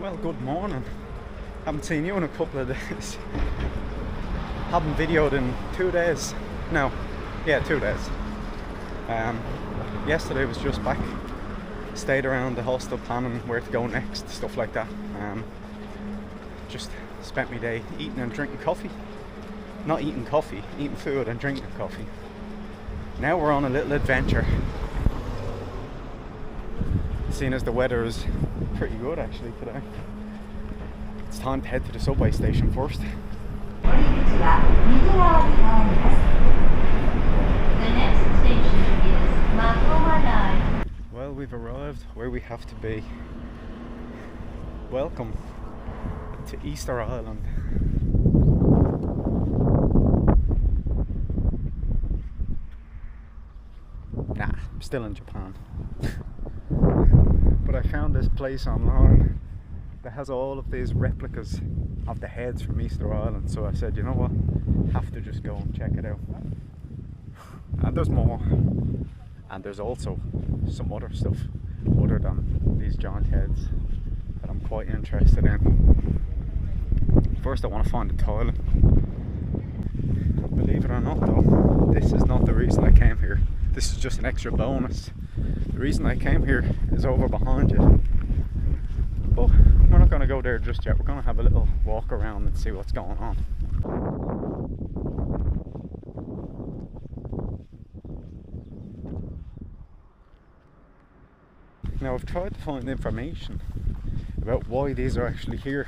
Well, good morning. Haven't seen you in a couple of days. Haven't videoed in 2 days. No, yeah, 2 days. Yesterday was just back. Stayed around the hostel planning where to go next, stuff like that. Just spent my day eating and drinking coffee. Not eating coffee, eating food and drinking coffee. Now we're on a little adventure. Seeing as the weather is pretty good actually today. It's time to head to the subway station first. The next station is Makoma Line. Well, we've arrived where we have to be. Welcome to Easter Island. Nah, I'm still in Japan. But I found this place online that has all of these replicas of the heads from Easter Island, so I said, you know what, have to just go and check it out. And there's more, and there's also some other stuff other than these giant heads that I'm quite interested in. First I want to find the toilet. Believe it or not though, this is not the reason I came here. This is just an extra bonus. The reason I came here is over behind you. But we're not going to go there just yet. We're going to have a little walk around and see what's going on. Now I've tried to find information about why these are actually here,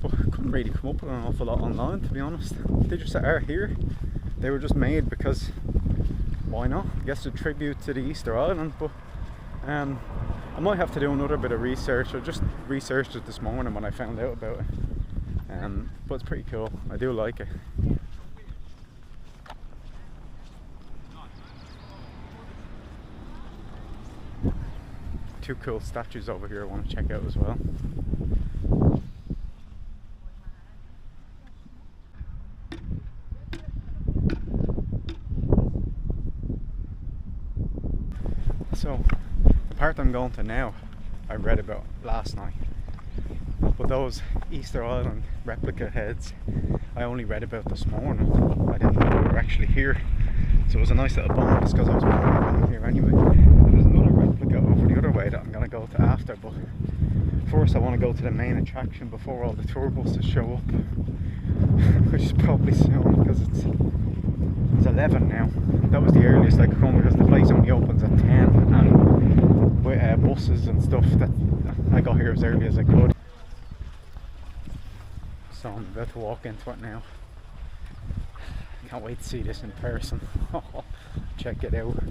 but I couldn't really come up with an awful lot online, to be honest. They just are here. They were just made because why not? I guess a tribute to the Easter Island, but I might have to do another bit of research. I just researched it this morning when I found out about it. But it's pretty cool. I do like it. Two cool statues over here I want to check out as well. So, the part I'm going to now, I read about last night. But those Easter Island replica heads, I only read about this morning. I didn't know they were actually here. So it was a nice little bonus because I was planning on coming here anyway. And there's another replica over the other way that I'm going to go to after. But first I want to go to the main attraction before all the tour buses show up. Which is probably soon because it's 11 now. That was the earliest I could come because the place only opens at 10, and with buses and stuff that I got here as early as I could. So I'm about to walk into it now. Can't wait to see this in person. Check it out.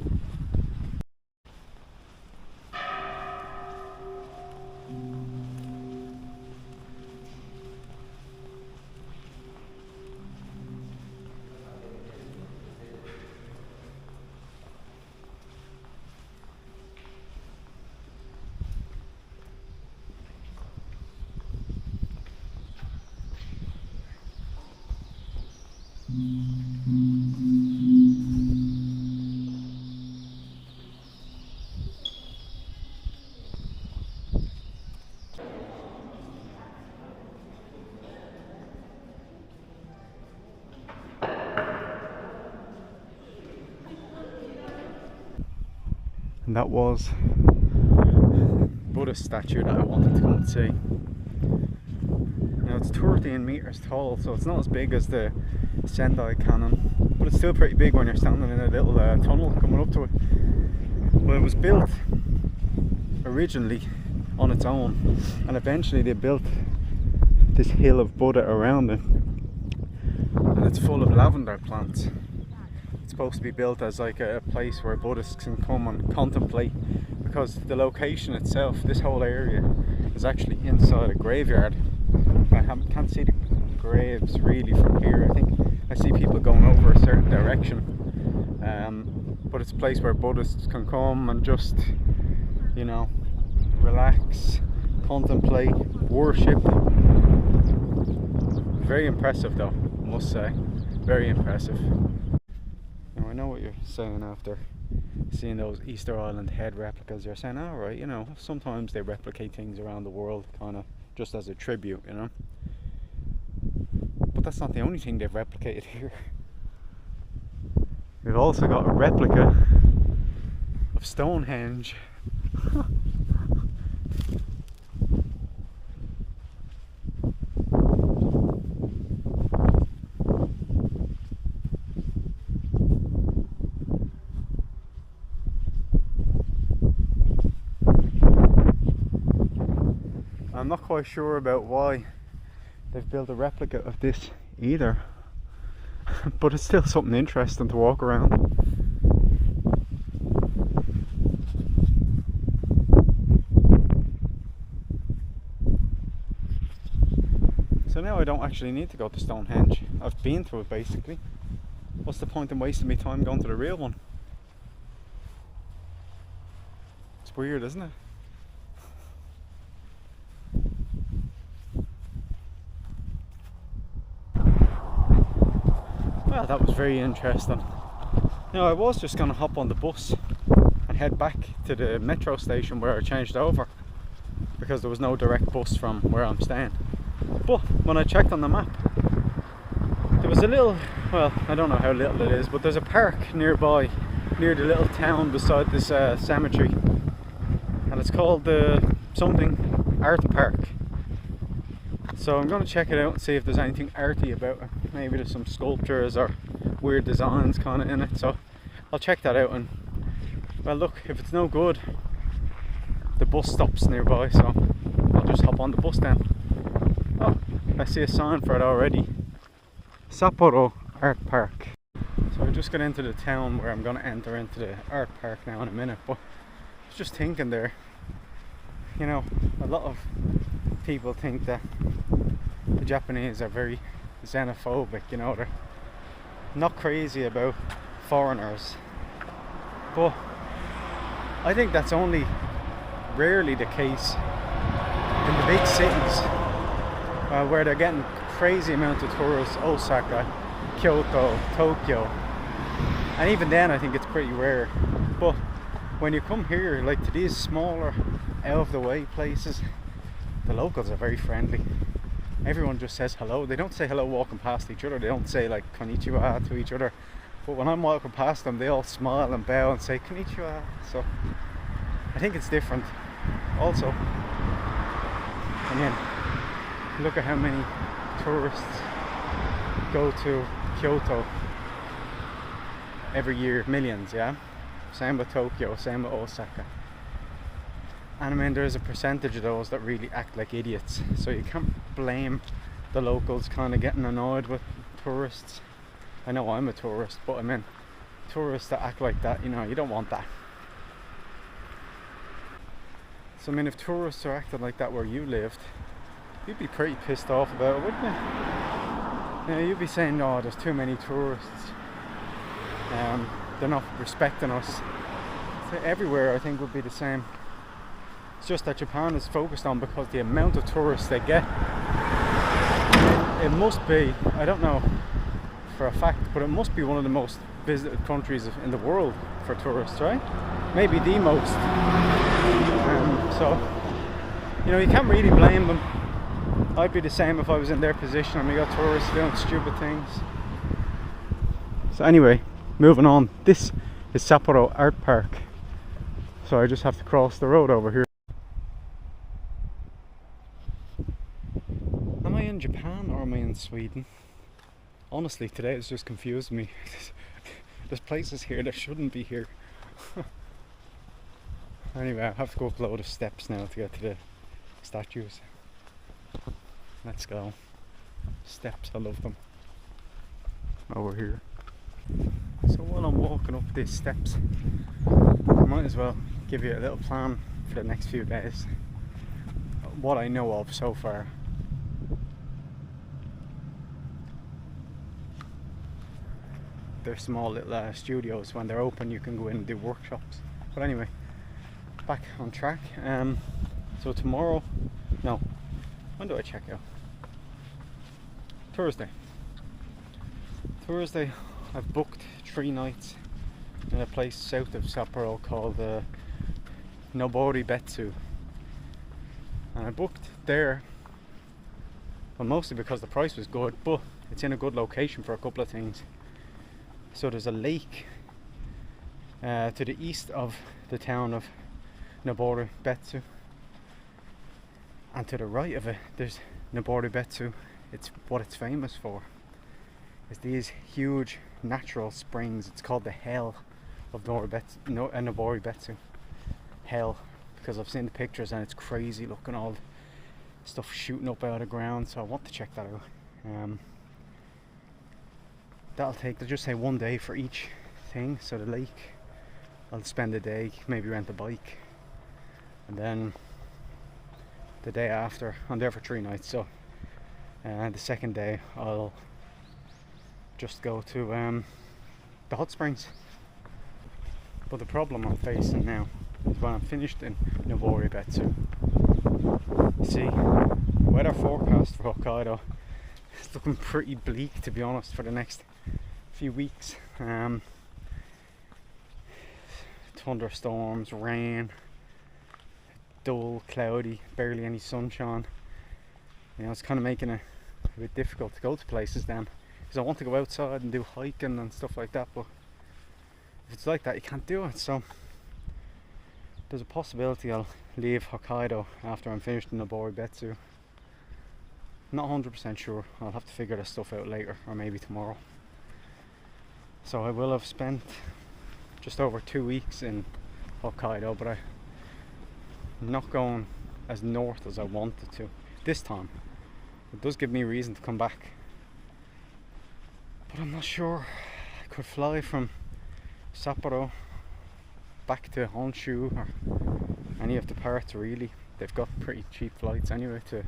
And that was Buddhist statue that I wanted to come and see. Now it's 13 meters tall, so it's not as big as the Sendai Cannon, but it's still pretty big when you're standing in a little tunnel coming up to it. Well, it was built originally on its own, and eventually they built this hill of Buddha around it, and it's full of lavender plants. It's supposed to be built as like a place where Buddhists can come and contemplate, because the location itself, this whole area, is actually inside a graveyard. I can't see the graves really from here. I think I see people going over a certain direction, but it's a place where Buddhists can come and just, you know, relax, contemplate, worship. Very impressive though, I must say. Very impressive. Now I know what you're saying after seeing those Easter Island head replicas, you're saying, all right, you know, sometimes they replicate things around the world, kind of just as a tribute, you know. But that's not the only thing they've replicated here. We've also got a replica of Stonehenge. I'm not quite sure about why they've built a replica of this either, but it's still something interesting to walk around. So now I don't actually need to go to Stonehenge. I've been to it basically. What's the point in wasting my time going to the real one? It's weird, isn't it? Well, that was very interesting. You know, I was just going to hop on the bus and head back to the metro station where I changed over, because there was no direct bus from where I'm staying. But when I checked on the map, there was a little, well, I don't know how little it is, but there's a park nearby, near the little town beside this cemetery, and it's called something Art Park. So I'm going to check it out and see if there's anything arty about it. Maybe there's some sculptures or weird designs kind of in it. So I'll check that out, and well, look, if it's no good, the bus stops nearby, so I'll just hop on the bus then. Oh, I see a sign for it already. Sapporo Art Park. So I just got into the town where I'm going to enter into the art park now in a minute, but I was just thinking there, you know, a lot of people think that the Japanese are very xenophobic, you know, they're not crazy about foreigners, but I think that's only rarely the case in the big cities where they're getting crazy amount of tourists. Osaka, Kyoto, Tokyo, and even then I think it's pretty rare. But when you come here, like to these smaller out of the way places, the locals are very friendly. Everyone just says hello. They don't say hello walking past each other. They don't say like konnichiwa to each other. But when I'm walking past them, they all smile and bow and say konnichiwa. So I think it's different. Also, I mean, look at how many tourists go to Kyoto every year. Millions, yeah? Same with Tokyo, same with Osaka. And I mean, there's a percentage of those that really act like idiots, so you can't blame the locals kind of getting annoyed with tourists. I know I'm a tourist, but I mean, tourists that act like that, you know, you don't want that. So I mean, if tourists are acting like that where you lived, you'd be pretty pissed off about it, wouldn't you? You know, you'd be saying, oh, there's too many tourists, they're not respecting us. So everywhere I think would be the same. It's just that Japan is focused on, because the amount of tourists they get, it must be, I don't know for a fact, but it must be one of the most visited countries in the world for tourists, right? Maybe the most. So, you know, you can't really blame them. I'd be the same if I was in their position and we got tourists doing stupid things. So anyway, moving on. This is Sapporo Art Park. So I just have to cross the road over here. Am I in Japan or am I in Sweden? Honestly, today it's just confused me. There's places here that shouldn't be here. Anyway, I have to go up a load of steps now to get to the statues. Let's go. Steps, I love them. Over here. So while I'm walking up these steps, I might as well give you a little plan for the next few days. What I know of so far. They're small little studios. When they're open you can go in and do workshops. But anyway, back on track. So tomorrow, no, when do I check out? Thursday. I've booked 3 nights in a place south of Sapporo called Nobori Betsu, and I booked there, well, mostly because the price was good, but it's in a good location for a couple of things. So there's a lake to the east of the town of Nobori Betsu, and to the right of it there's Nobori Betsu. It's what it's famous for is these huge natural springs. It's called the Hell of Nobori Betsu. Hell, because I've seen the pictures and it's crazy looking, all stuff shooting up out of the ground, so I want to check that out. That'll take, they'll just say 1 day for each thing. So the lake, I'll spend a day, maybe rent a bike, and then the day after, I'm there for 3 nights, so the second day I'll just go to the hot springs. But the problem I'm facing now is when I'm finished in Nobori Betsu, you see, weather forecast for Hokkaido is looking pretty bleak, to be honest, for the next few weeks. Thunderstorms, rain, dull, cloudy, barely any sunshine. You know, it's kind of making it a bit difficult to go to places then, because I want to go outside and do hiking and stuff like that, but if it's like that you can't do it. So there's a possibility I'll leave Hokkaido after I'm finished in Nobori Betsu. Not 100% sure, I'll have to figure this stuff out later, or maybe tomorrow. So I will have spent just over 2 weeks in Hokkaido, but I'm not going as north as I wanted to this time. It does give me a reason to come back, but I'm not sure. I could fly from Sapporo back to Honshu or any of the parts really. They've got pretty cheap flights anyway to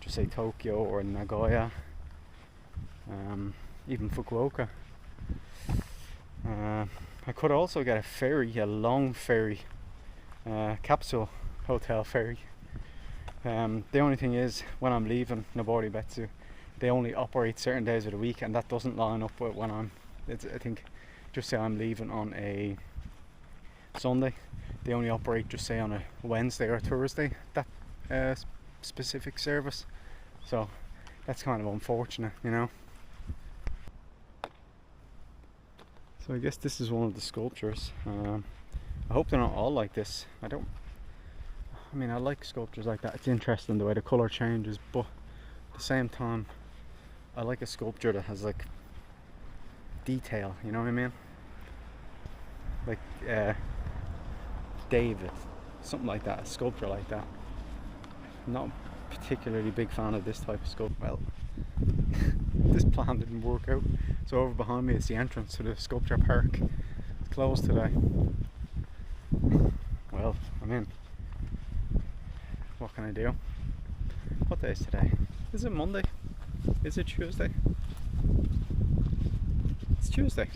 just say Tokyo or Nagoya, even Fukuoka. I could also get a ferry, a long ferry, capsule hotel ferry. The only thing is, when I'm leaving Nobori Betsu, they only operate certain days of the week, and that doesn't line up with when I think, just say I'm leaving on a Sunday, they only operate, just say, on a Wednesday or Thursday, that specific service. So that's kind of unfortunate, you know. So I guess this is one of the sculptures. I hope they're not all like this. I mean, I like sculptures like that. It's interesting the way the colour changes, but at the same time I like a sculpture that has like detail, you know what I mean? Like David, something like that, a sculpture like that. I'm not a particularly big fan of this type of sculpture. Well, this plan didn't work out. So over behind me is the entrance to the sculpture park. It's closed today. Well, I'm in. What can I do? What day is today? Is it Monday? Is it Tuesday? It's Tuesday.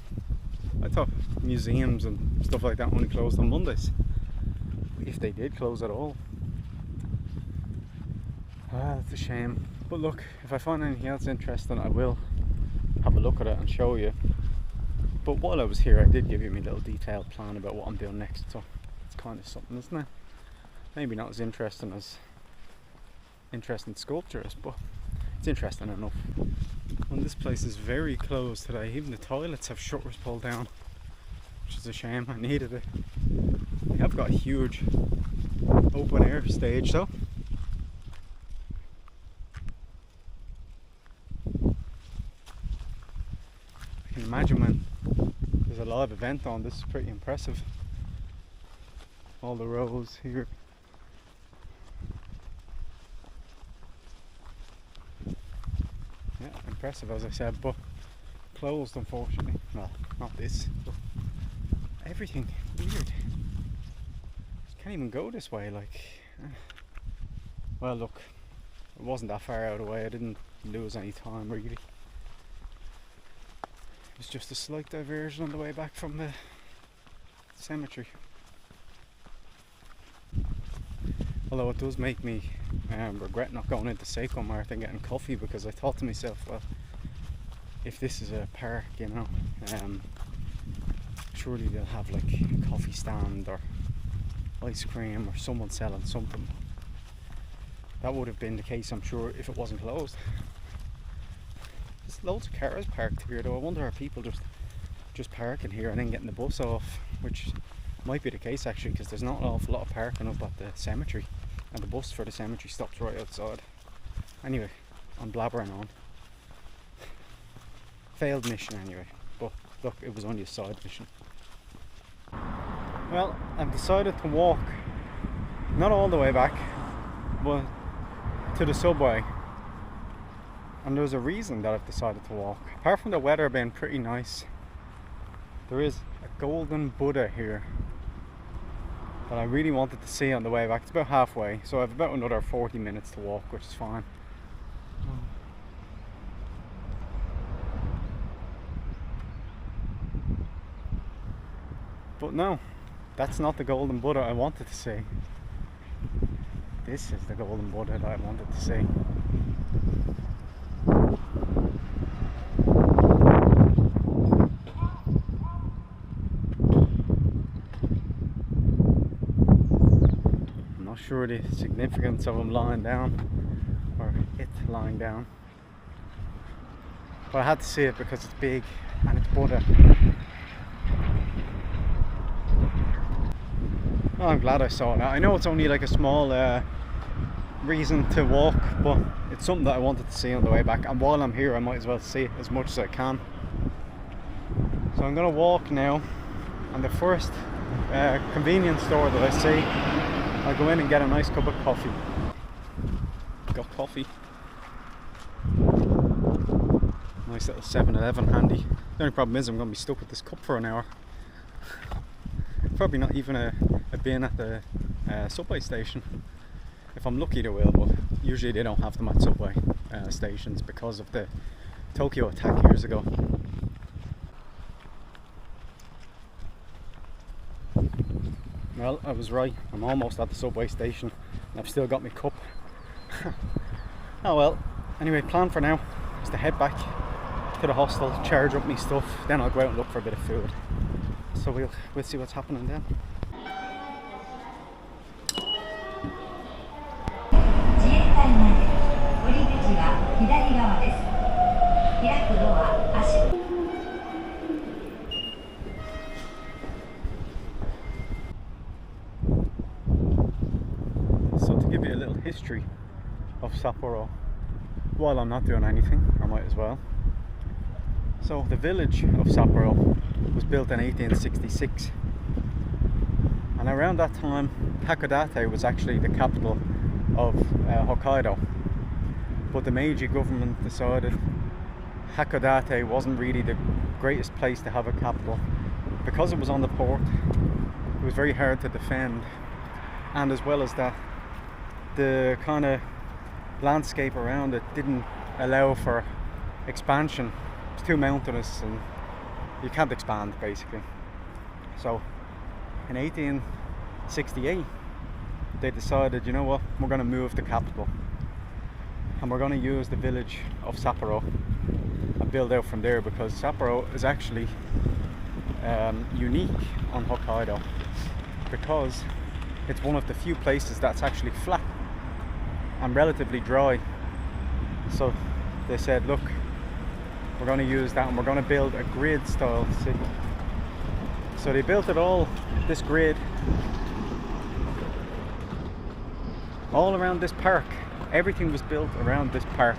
I thought museums and stuff like that only closed on Mondays, if they did close at all. That's a shame. But look, if I find anything else interesting, I will have a look at it and show you. But while I was here, I did give you my little detailed plan about what I'm doing next, so it's kind of something, isn't it? Maybe not as interesting as interesting sculptures, but it's interesting enough. And this place is very closed today. Even the toilets have shutters pulled down, which is a shame. I needed it. They have got a huge open air stage though. I can imagine when there's a live event on, this is pretty impressive. All the rows here. Yeah, impressive as I said, but closed unfortunately. Well, not this, but everything weird. Can't even go this way, like. Well, look, it wasn't that far out of the way. I didn't lose any time really. It was just a slight diversion on the way back from the cemetery. Although it does make me regret not going into Seiko Mart and getting coffee, because I thought to myself, well, if this is a park, you know, surely they'll have like a coffee stand or ice cream or someone selling something. That would have been the case, I'm sure, if it wasn't closed. There's loads of cars parked here though. I wonder, are people just parking here and then getting the bus off, which might be the case actually, because there's not an awful lot of parking up at the cemetery, and the bus for the cemetery stops right outside. Anyway, I'm blabbering on. Failed mission anyway, but look, it was only a side mission. Well, I've decided to walk, not all the way back, but to the subway. And there's a reason that I've decided to walk. Apart from the weather being pretty nice, there is a golden Buddha here that I really wanted to see on the way back. It's about halfway, so I have about another 40 minutes to walk, which is fine. But no, that's not the golden Buddha I wanted to see. This is the golden Buddha that I wanted to see. I'm not sure the significance of him lying down, or it lying down, but I had to see it because it's big and it's Buddha. Oh, I'm glad I saw that. I know it's only like a small reason to walk, but it's something that I wanted to see on the way back, and while I'm here I might as well see it as much as I can. So I'm gonna walk now, and the first convenience store that I see, I'll go in and get a nice cup of coffee. Got coffee. Nice little 7-Eleven handy. The only problem is I'm going to be stuck with this cup for an hour. Probably not even a bin at the subway station. If I'm lucky there will, but usually they don't have them at subway stations because of the Tokyo attack years ago. Well, I was right. I'm almost at the subway station and I've still got my cup. Oh well. Anyway, plan for now is to head back to the hostel, charge up my stuff, then I'll go out and look for a bit of food. So we'll see what's happening then. So to give you a little history of Sapporo, while I'm not doing anything, I might as well. So the village of Sapporo was built in 1866, and around that time Hakodate was actually the capital of Hokkaido, but the Meiji government decided Hakodate wasn't really the greatest place to have a capital because it was on the port. It was very hard to defend, and as well as that, the kind of landscape around it didn't allow for expansion. It's too mountainous and you can't expand basically. So in 1868 they decided, you know what, we're going to move the capital and we're going to use the village of Sapporo and build out from there, because Sapporo is actually unique on Hokkaido because it's one of the few places that's actually flat and relatively dry. So they said, look, we're going to use that and we're going to build a grid style city. So they built it all, this grid, all around this park. Everything was built around this park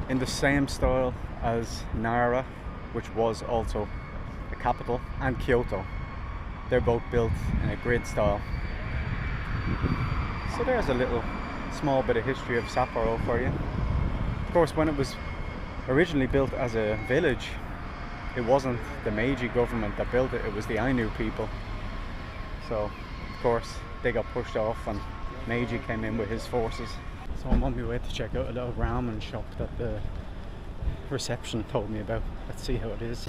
in the same style as Nara, which was also the capital, and Kyoto. They're both built in a grid style. So there's a little small bit of history of Sapporo for you. Of course, when it was originally built as a village, it wasn't the Meiji government that built it, it was the Ainu people. So, of course, they got pushed off and Meiji came in with his forces. So I'm on my way to check out a little ramen shop that the reception told me about. Let's see how it is.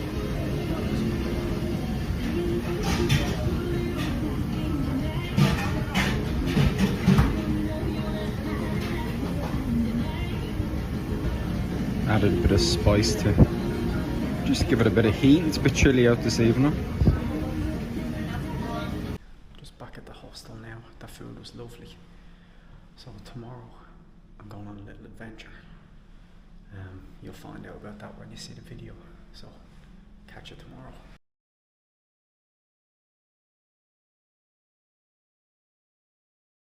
Added a bit of spice to Just give it a bit of heat. It's a bit chilly out this evening. Just back at the hostel now. The food was lovely. So tomorrow I'm going on a little adventure. You'll find out about that when you see the video. So catch you tomorrow.